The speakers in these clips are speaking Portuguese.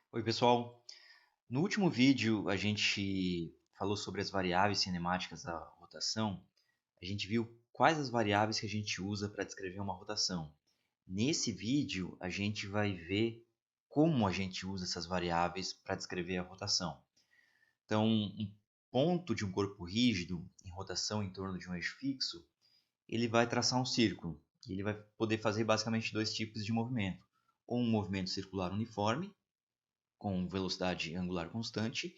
Oi, pessoal. No último vídeo, a gente falou sobre as variáveis cinemáticas da rotação. A gente viu quais as variáveis que a gente usa para descrever uma rotação. Nesse vídeo, a gente vai ver como a gente usa essas variáveis para descrever a rotação. Então, um ponto de um corpo rígido em rotação em torno de um eixo fixo, ele vai traçar um círculo. E ele vai poder fazer basicamente dois tipos de movimento. Ou um movimento circular uniforme, com velocidade angular constante,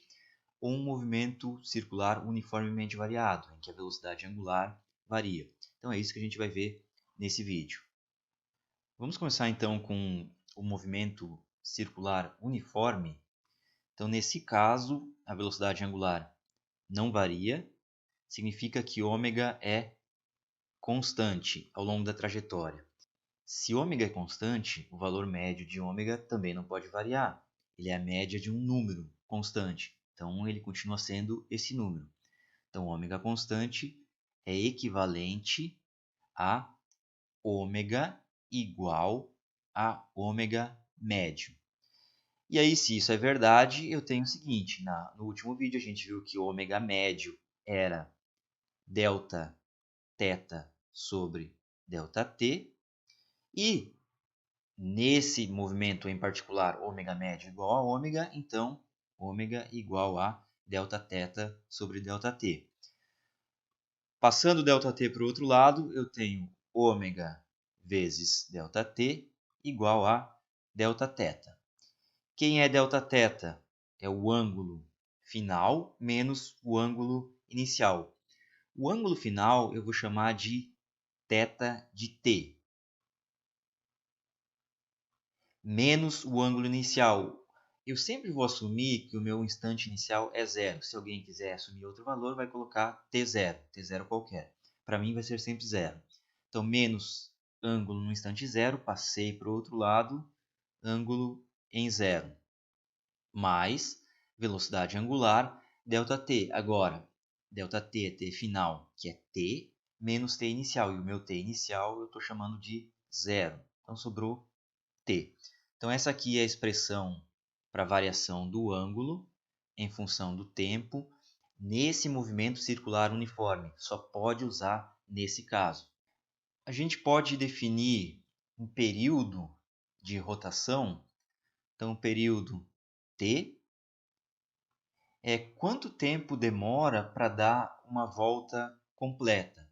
ou um movimento circular uniformemente variado, em que a velocidade angular varia. Então é isso que a gente vai ver nesse vídeo. Vamos começar então com o movimento circular uniforme. Então nesse caso, a velocidade angular não varia, significa que ômega é constante ao longo da trajetória. Se ômega é constante, o valor médio de ômega também não pode variar. Ele é a média de um número constante. Então, ele continua sendo esse número. Então, ômega constante é equivalente a ômega igual a ômega médio. E aí, se isso é verdade, eu tenho o seguinte. No último vídeo, a gente viu que o ômega médio era delta θ sobre delta t. E nesse movimento em particular, ômega médio igual a ômega, então ômega igual a delta θ sobre delta t. Passando delta t para o outro lado, eu tenho ômega vezes delta t igual a delta θ. Quem é delta θ? É o ângulo final menos o ângulo inicial. O ângulo final eu vou chamar de θ de t, menos o ângulo inicial. Eu sempre vou assumir que o meu instante inicial é zero. Se alguém quiser assumir outro valor, vai colocar t0 qualquer. Para mim vai ser sempre zero. Então, menos ângulo no instante zero, passei para o outro lado, ângulo em zero, mais velocidade angular, ΔT. Agora, ΔT é t final, que é t, menos t inicial. E o meu t inicial eu estou chamando de zero. Então, sobrou t. Então, essa aqui é a expressão para variação do ângulo em função do tempo nesse movimento circular uniforme. Só pode usar nesse caso. A gente pode definir um período de rotação. Então, o período t é quanto tempo demora para dar uma volta completa.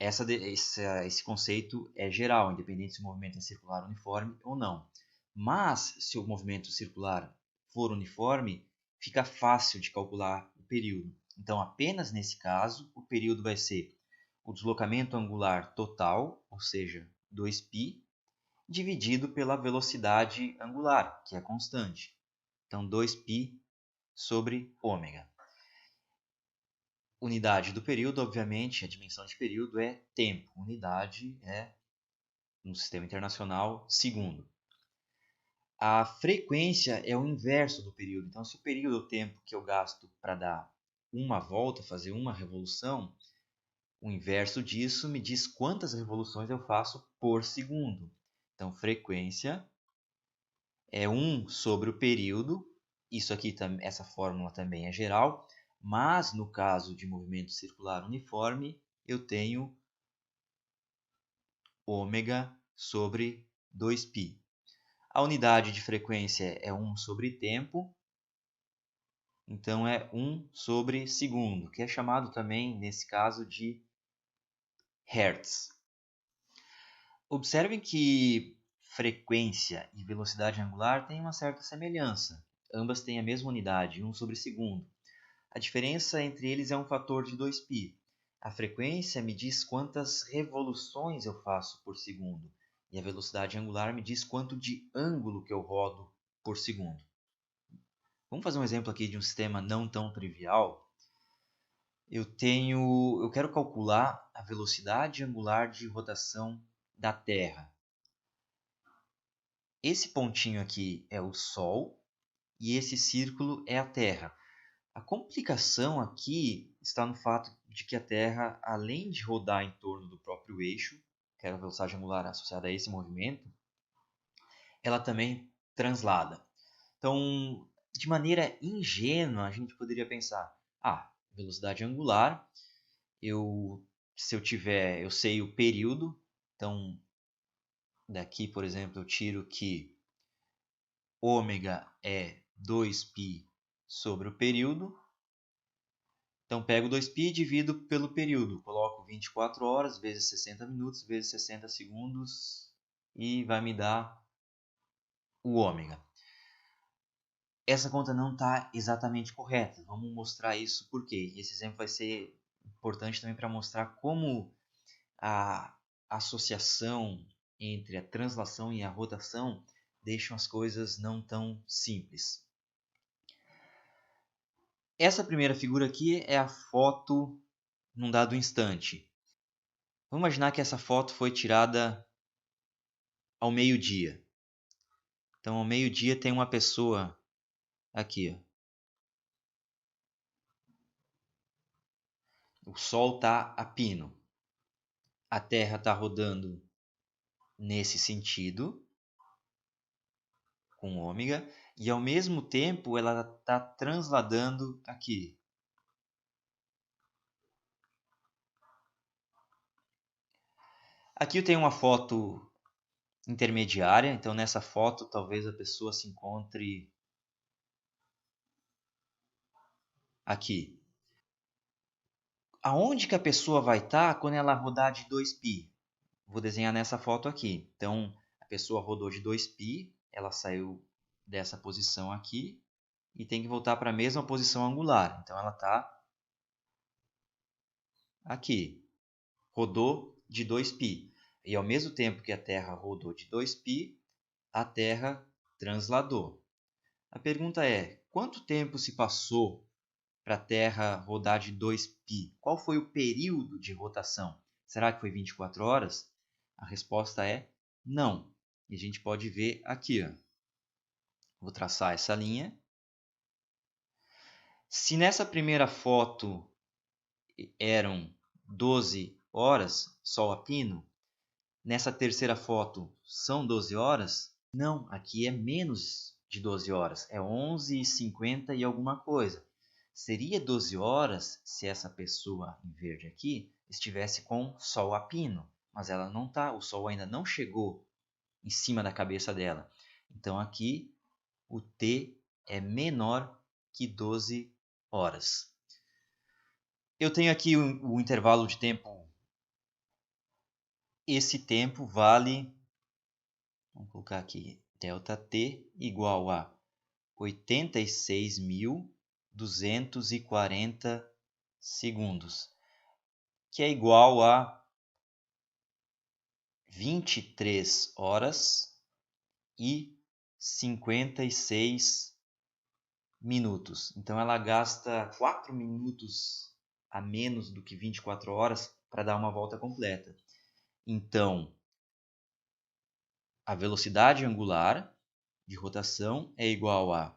Esse conceito é geral, independente se o movimento é circular uniforme ou não. Mas, se o movimento circular for uniforme, fica fácil de calcular o período. Então, apenas nesse caso, o período vai ser o deslocamento angular total, ou seja, 2π, dividido pela velocidade angular, que é constante. Então, 2π sobre ômega. Unidade do período, obviamente, a dimensão de período é tempo. Unidade é, no sistema internacional, segundo. A frequência é o inverso do período. Então, se o período é o tempo que eu gasto para dar uma volta, fazer uma revolução, o inverso disso me diz quantas revoluções eu faço por segundo. Então, frequência é 1 sobre o período. Isso aqui, essa fórmula também é geral. Mas, no caso de movimento circular uniforme, eu tenho ômega sobre 2π. A unidade de frequência é 1 sobre tempo, então é 1 sobre segundo, que é chamado também, nesse caso, de Hertz. Observem que frequência e velocidade angular têm uma certa semelhança. Ambas têm a mesma unidade, 1 sobre segundo. A diferença entre eles é um fator de 2π. A frequência me diz quantas revoluções eu faço por segundo. E a velocidade angular me diz quanto de ângulo que eu rodo por segundo. Vamos fazer um exemplo aqui de um sistema não tão trivial. Eu quero calcular a velocidade angular de rotação da Terra. Esse pontinho aqui é o Sol e esse círculo é a Terra. A complicação aqui está no fato de que a Terra, além de rodar em torno do próprio eixo, que é a velocidade angular associada a esse movimento, ela também translada. Então, de maneira ingênua, a gente poderia pensar, velocidade angular, eu sei o período, então daqui, por exemplo, eu tiro que ômega é 2π sobre o período. Então, pego 2π e divido pelo período. Coloco 24 horas vezes 60 minutos vezes 60 segundos e vai me dar o ômega. Essa conta não está exatamente correta. Vamos mostrar isso por quê. Esse exemplo vai ser importante também para mostrar como a associação entre a translação e a rotação deixam as coisas não tão simples. Essa primeira figura aqui é a foto num dado instante. Vamos imaginar que essa foto foi tirada ao meio-dia. Então, ao meio-dia tem uma pessoa aqui. O Sol está a pino. A Terra está rodando nesse sentido, com ômega, e ao mesmo tempo ela está transladando aqui. Aqui eu tenho uma foto intermediária, então nessa foto talvez a pessoa se encontre aqui. Aonde que a pessoa vai estar quando ela rodar de 2π? Vou desenhar nessa foto aqui. Então, a pessoa rodou de 2π, ela saiu dessa posição aqui e tem que voltar para a mesma posição angular. Então, ela está aqui. Rodou de 2π. E ao mesmo tempo que a Terra rodou de 2π, a Terra transladou. A pergunta é, quanto tempo se passou para a Terra rodar de 2π? Qual foi o período de rotação? Será que foi 24 horas? A resposta é não. E a gente pode ver aqui. Vou traçar essa linha. Se nessa primeira foto eram 12 horas, Sol a pino, nessa terceira foto são 12 horas? Não, aqui é menos de 12 horas. É 11h50 e alguma coisa. Seria 12 horas se essa pessoa em verde aqui estivesse com Sol a pino, mas ela não está, o Sol ainda não chegou em cima da cabeça dela. Então aqui o T é menor que 12 horas. Eu tenho aqui o intervalo de tempo. Esse tempo vale, vamos colocar aqui, ΔT igual a 86.240 segundos, que é igual a 23 horas e 56 minutos. Então ela gasta 4 minutos a menos do que 24 horas para dar uma volta completa. Então, a velocidade angular de rotação é igual a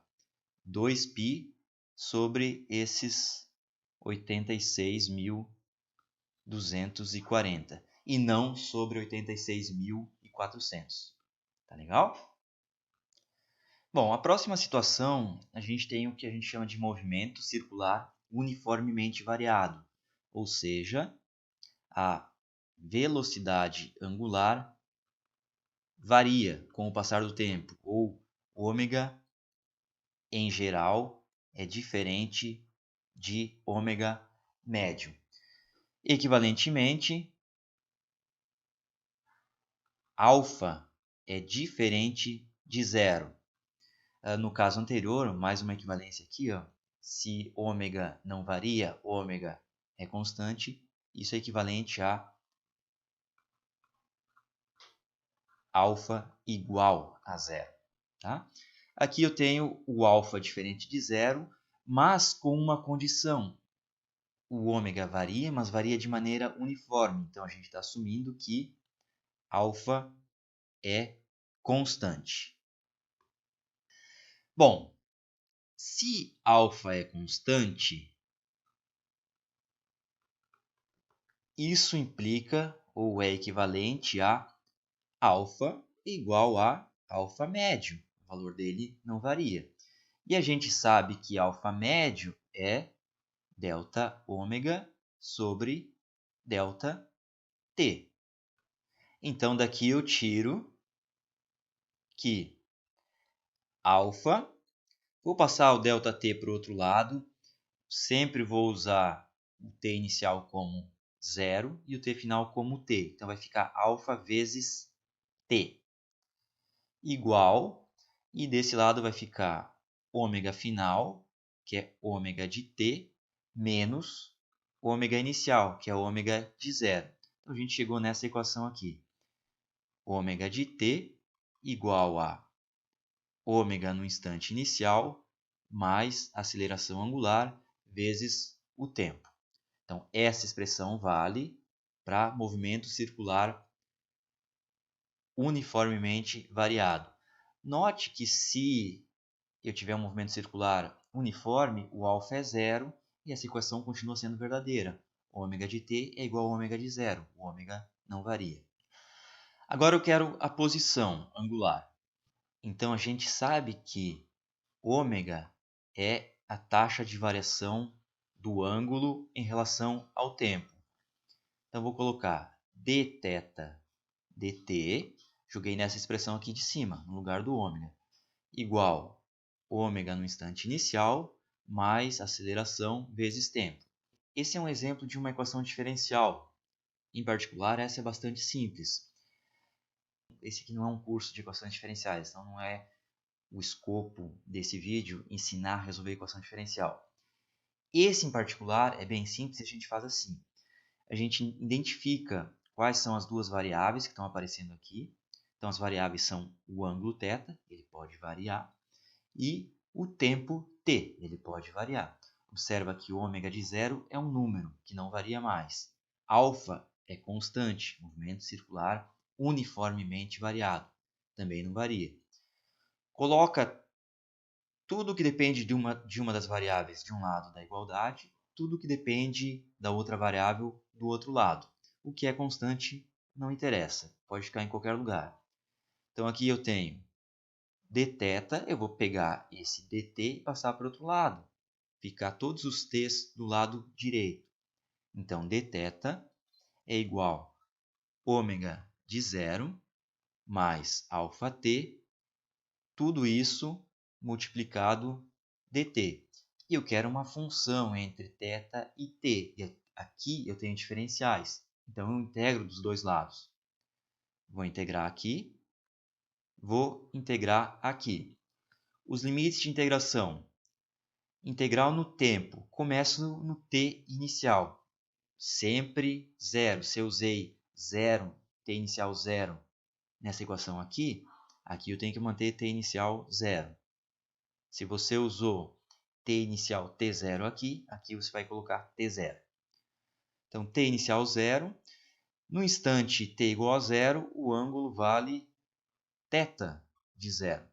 2π sobre esses 86.240 e não sobre 86.400. Tá legal? Bom, a próxima situação, a gente tem o que a gente chama de movimento circular uniformemente variado, ou seja, a velocidade angular varia com o passar do tempo, ou ômega, em geral, é diferente de ômega médio. Equivalentemente, alfa é diferente de zero. No caso anterior, mais uma equivalência aqui, se ômega não varia, ômega é constante, isso é equivalente a alfa igual a zero. Tá? Aqui eu tenho o alfa diferente de zero, mas com uma condição. O ômega varia, mas varia de maneira uniforme. Então, a gente está assumindo que alfa é constante. Bom, se alfa é constante, isso implica ou é equivalente a alfa igual a alfa médio. O valor dele não varia. E a gente sabe que alfa médio é delta ômega sobre delta t. Então, daqui eu tiro que alfa, vou passar o ΔT para o outro lado, sempre vou usar o t inicial como 0 e o t final como t. Então, vai ficar alfa vezes t igual, e desse lado vai ficar ômega final, que é ômega de t, menos ômega inicial, que é ômega de 0. Então, a gente chegou nessa equação aqui. Ômega de t igual a ômega no instante inicial mais aceleração angular vezes o tempo. Então, essa expressão vale para movimento circular uniformemente variado. Note que se eu tiver um movimento circular uniforme, o alfa é zero e essa equação continua sendo verdadeira. Ômega de t é igual a ômega de zero. O ômega não varia. Agora eu quero a posição angular. Então, a gente sabe que ômega é a taxa de variação do ângulo em relação ao tempo. Então, vou colocar dθ dt, joguei nessa expressão aqui de cima, no lugar do ômega, igual ômega no instante inicial mais aceleração vezes tempo. Esse é um exemplo de uma equação diferencial. Em particular, essa é bastante simples. Esse aqui não é um curso de equações diferenciais, então não é o escopo desse vídeo ensinar a resolver equação diferencial. Esse em particular é bem simples e a gente faz assim. A gente identifica quais são as duas variáveis que estão aparecendo aqui. Então, as variáveis são o ângulo θ, ele pode variar, e o tempo t, ele pode variar. Observa que o ômega de zero é um número que não varia mais. Alfa é constante, movimento circular uniformemente variado, também não varia. Coloca tudo que depende de uma das variáveis de um lado da igualdade, tudo que depende da outra variável do outro lado. O que é constante não interessa, pode ficar em qualquer lugar. Então aqui eu tenho dθ, eu vou pegar esse dt e passar para o outro lado. Ficar todos os t's do lado direito. Então dθ é igual a ômega de zero mais alfa t, tudo isso multiplicado dt. E eu quero uma função entre θ e t. E aqui eu tenho diferenciais. Então, eu integro dos dois lados. Vou integrar aqui. Vou integrar aqui. Os limites de integração. Integral no tempo. Começo no t inicial. Sempre zero. Se eu usei zero, t inicial zero nessa equação aqui, aqui eu tenho que manter t inicial zero. Se você usou t inicial t0 aqui, aqui você vai colocar t0. Então, t inicial 0. No instante t igual a 0, o ângulo vale θ de 0.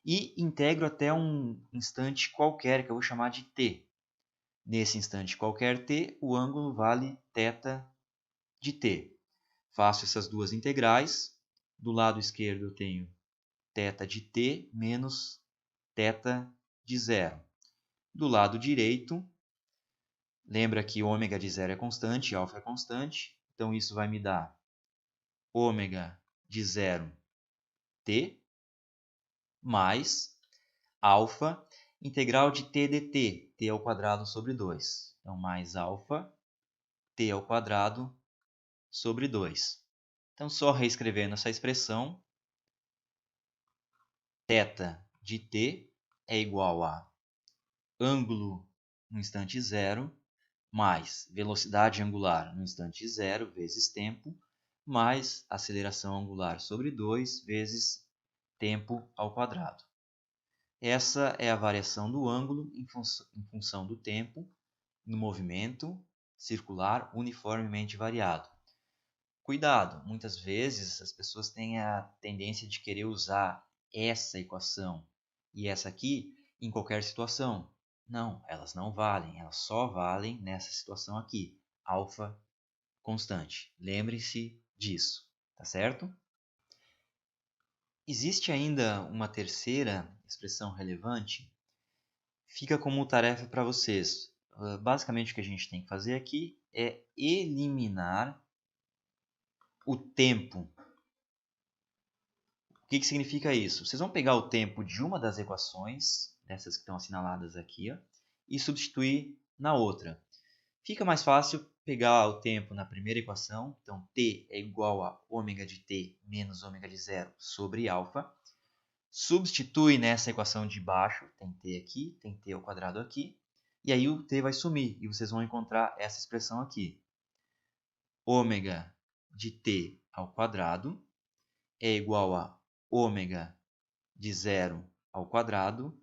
E integro até um instante qualquer, que eu vou chamar de t. Nesse instante qualquer t, o ângulo vale θ de t. Faço essas duas integrais. Do lado esquerdo eu tenho θ de t menos θ de 0. Do lado direito, lembra que ômega de zero é constante, alfa é constante. Então, isso vai me dar ômega de zero t mais alfa integral de t dt, t ao quadrado sobre 2. Então, mais alfa t ao quadrado sobre 2. Então, só reescrevendo essa expressão, θ de t é igual a ângulo no instante zero mais velocidade angular no instante zero vezes tempo, mais aceleração angular sobre 2 vezes tempo ao quadrado. Essa é a variação do ângulo em função do tempo no movimento circular uniformemente variado. Cuidado, muitas vezes as pessoas têm a tendência de querer usar essa equação e essa aqui em qualquer situação. Não, elas não valem, elas só valem nessa situação aqui, alfa constante. Lembre-se disso, tá certo? Existe ainda uma terceira expressão relevante, fica como tarefa para vocês. Basicamente o que a gente tem que fazer aqui é eliminar o tempo. O que significa isso? Vocês vão pegar o tempo de uma das equações, dessas que estão assinaladas aqui, ó, e substituir na outra. Fica mais fácil pegar o tempo na primeira equação, então t é igual a ômega de t menos ômega de zero sobre alfa. Substitui nessa equação de baixo, tem t aqui, tem t ao quadrado aqui, e aí o t vai sumir, e vocês vão encontrar essa expressão aqui. Ômega de t ao quadrado é igual a ômega de zero ao quadrado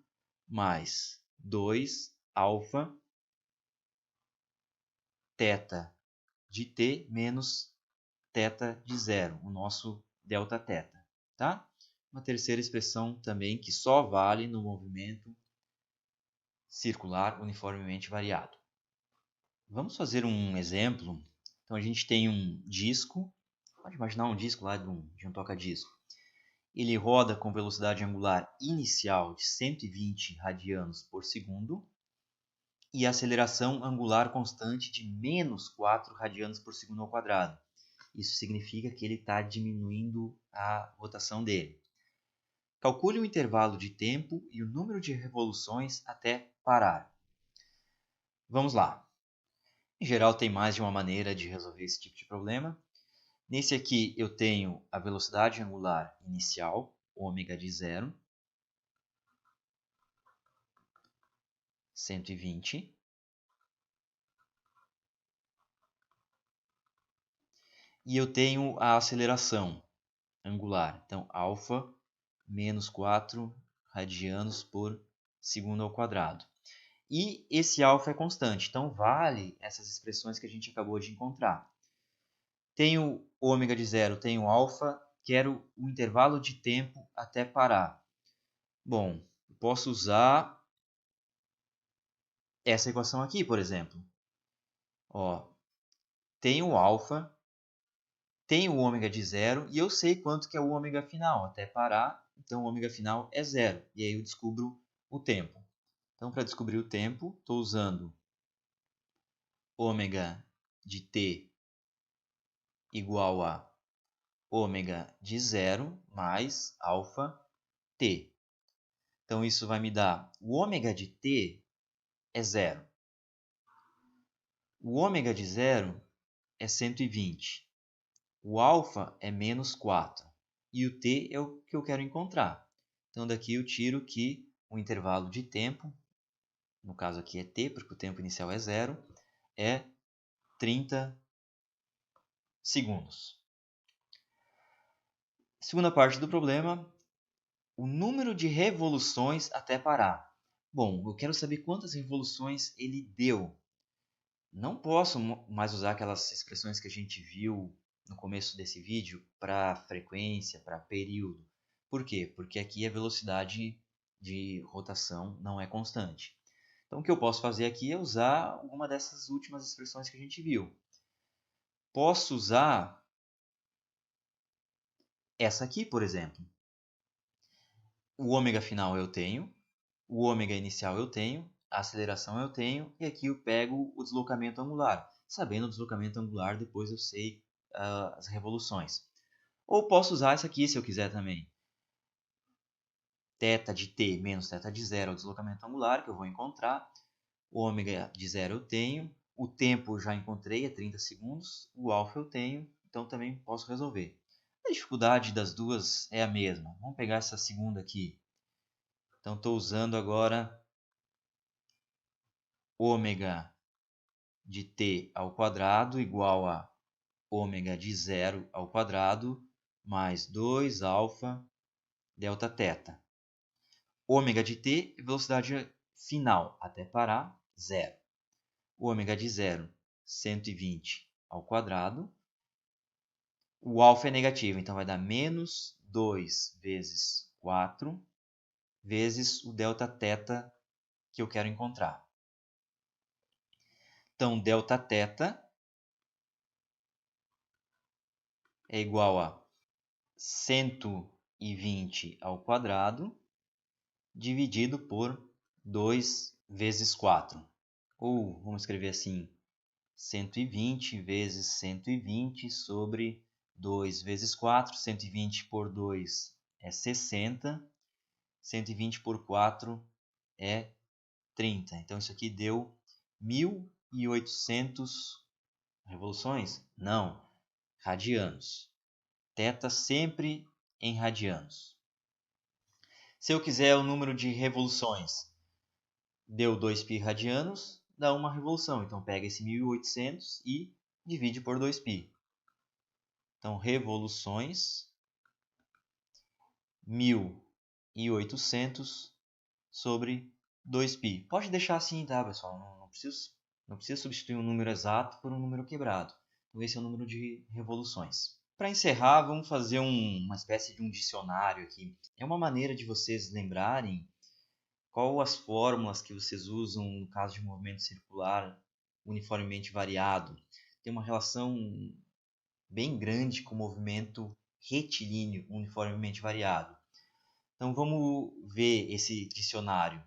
mais 2 alfa θ de t menos θ de zero, o nosso Δθ, tá? Uma terceira expressão também que só vale no movimento circular uniformemente variado. Vamos fazer um exemplo. Então a gente tem um disco, pode imaginar um disco lá de um toca-disco. Ele roda com velocidade angular inicial de 120 radianos por segundo e aceleração angular constante de menos 4 radianos por segundo ao quadrado. Isso significa que ele está diminuindo a rotação dele. Calcule o intervalo de tempo e o número de revoluções até parar. Vamos lá. Em geral, tem mais de uma maneira de resolver esse tipo de problema. Nesse aqui, eu tenho a velocidade angular inicial, ômega de zero, 120. E eu tenho a aceleração angular, então alfa menos 4 radianos por segundo ao quadrado. E esse alfa é constante, então vale essas expressões que a gente acabou de encontrar. Tenho ômega de zero, tenho alfa, quero o intervalo de tempo até parar. Bom, eu posso usar essa equação aqui, por exemplo. Ó, tenho alfa, tenho o ômega de zero e eu sei quanto que é o ômega final até parar. Então, o ômega final é zero. E aí eu descubro o tempo. Então, para descobrir o tempo, estou usando ômega de t igual a ômega de zero mais alfa t. Então, isso vai me dar o ômega de t é zero. O ômega de zero é 120. O alfa é menos 4. E o t é o que eu quero encontrar. Então, daqui eu tiro que o intervalo de tempo, no caso aqui é t, porque o tempo inicial é zero, é 30 segundos. Segunda parte do problema, o número de revoluções até parar. Bom, eu quero saber quantas revoluções ele deu. Não posso mais usar aquelas expressões que a gente viu no começo desse vídeo para frequência, para período. Por quê? Porque aqui a velocidade de rotação não é constante. Então, o que eu posso fazer aqui é usar alguma dessas últimas expressões que a gente viu. Posso usar essa aqui, por exemplo. O ômega final eu tenho, o ômega inicial eu tenho, a aceleração eu tenho, e aqui eu pego o deslocamento angular. Sabendo o deslocamento angular, depois eu sei as revoluções. Ou posso usar essa aqui se eu quiser também. Θ de t menos θ de zero é o deslocamento angular que eu vou encontrar. O ômega de zero eu tenho. O tempo eu já encontrei, é 30 segundos. O alfa eu tenho, então também posso resolver. A dificuldade das duas é a mesma. Vamos pegar essa segunda aqui. Então, estou usando agora ômega de t ao quadrado igual a ômega de zero ao quadrado mais 2 alfa Δθ. Ômega de t é velocidade final até parar, zero. Ômega de zero, 120 ao quadrado. O alfa é negativo, então vai dar menos 2 vezes 4 vezes o Δθ que eu quero encontrar. Então, Δθ é igual a 120 ao quadrado dividido por 2 vezes 4. Ou, vamos escrever assim, 120 vezes 120 sobre 2 vezes 4. 120 por 2 é 60. 120 por 4 é 30. Então, isso aqui deu 1.800 revoluções? Não, radianos. Θ sempre em radianos. Se eu quiser o número de revoluções, deu 2π radianos, dá uma revolução. Então, pega esse 1.800 e divide por 2π. Então, revoluções, 1.800 sobre 2π. Pode deixar assim, tá, pessoal? Não precisa substituir um número exato por um número quebrado. Então, esse é o número de revoluções. Para encerrar, vamos fazer uma espécie de um dicionário aqui. É uma maneira de vocês lembrarem qual as fórmulas que vocês usam no caso de movimento circular uniformemente variado. Tem uma relação bem grande com o movimento retilíneo uniformemente variado. Então vamos ver esse dicionário.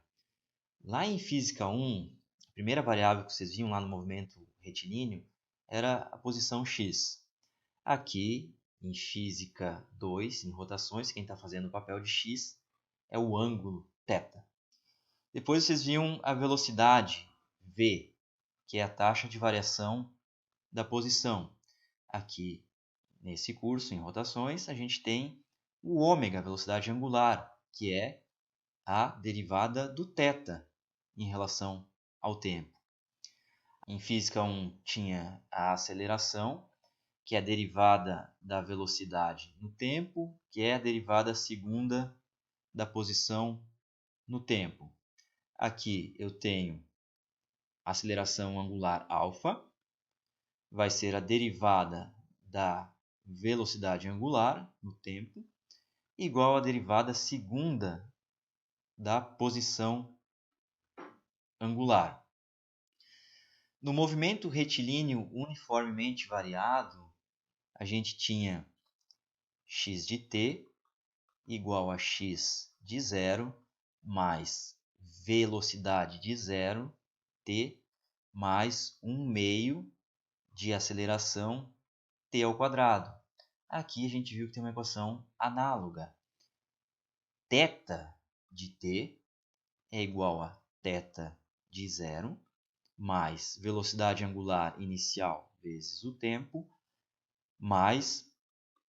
Lá em Física 1, a primeira variável que vocês viam lá no movimento retilíneo era a posição x. Aqui, em Física 2, em rotações, quem está fazendo o papel de x é o ângulo θ. Depois vocês viam a velocidade v, que é a taxa de variação da posição. Aqui, nesse curso, em rotações, a gente tem o ômega, a velocidade angular, que é a derivada do θ em relação ao tempo. Em Física 1 tinha a aceleração, que é a derivada da velocidade no tempo, que é a derivada segunda da posição no tempo. Aqui eu tenho a aceleração angular alfa, vai ser a derivada da velocidade angular no tempo, igual à derivada segunda da posição angular. No movimento retilíneo uniformemente variado, a gente tinha x de t igual a x de zero mais velocidade de zero, t, mais 1/2 de aceleração, t ao quadrado. Aqui a gente viu que tem uma equação análoga. Θ de t é igual a θ de zero mais velocidade angular inicial vezes o tempo, mais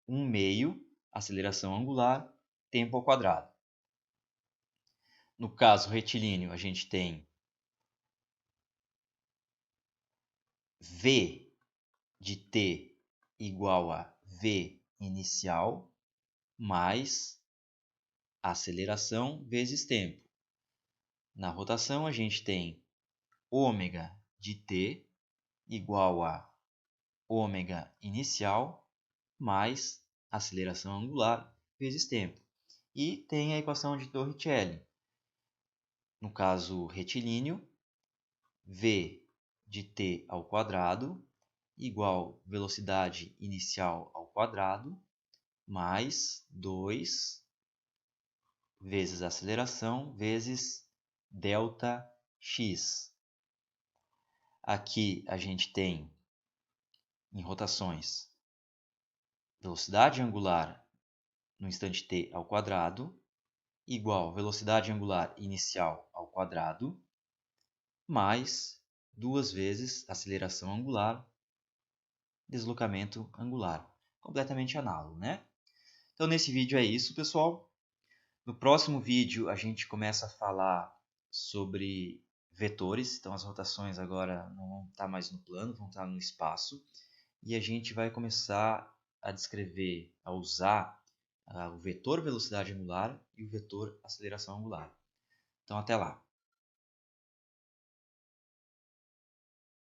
1/2 aceleração angular, tempo ao quadrado. No caso retilíneo, a gente tem v de t igual a v inicial mais aceleração vezes tempo. Na rotação, a gente tem ômega de t igual a ômega inicial mais aceleração angular vezes tempo. E tem a equação de Torricelli. No caso retilíneo, v de t ao quadrado igual velocidade inicial ao quadrado mais 2 vezes aceleração vezes ΔX. Aqui a gente tem, em rotações, velocidade angular no instante t ao quadrado igual velocidade angular inicial ao quadrado mais 2 vezes aceleração angular, deslocamento angular. Completamente análogo, né? Então, nesse vídeo é isso, pessoal. No próximo vídeo, a gente começa a falar sobre vetores. Então, as rotações agora não vão estar mais no plano, vão estar no espaço. E a gente vai começar a descrever, a usar o vetor velocidade angular e o vetor aceleração angular. Então, até lá!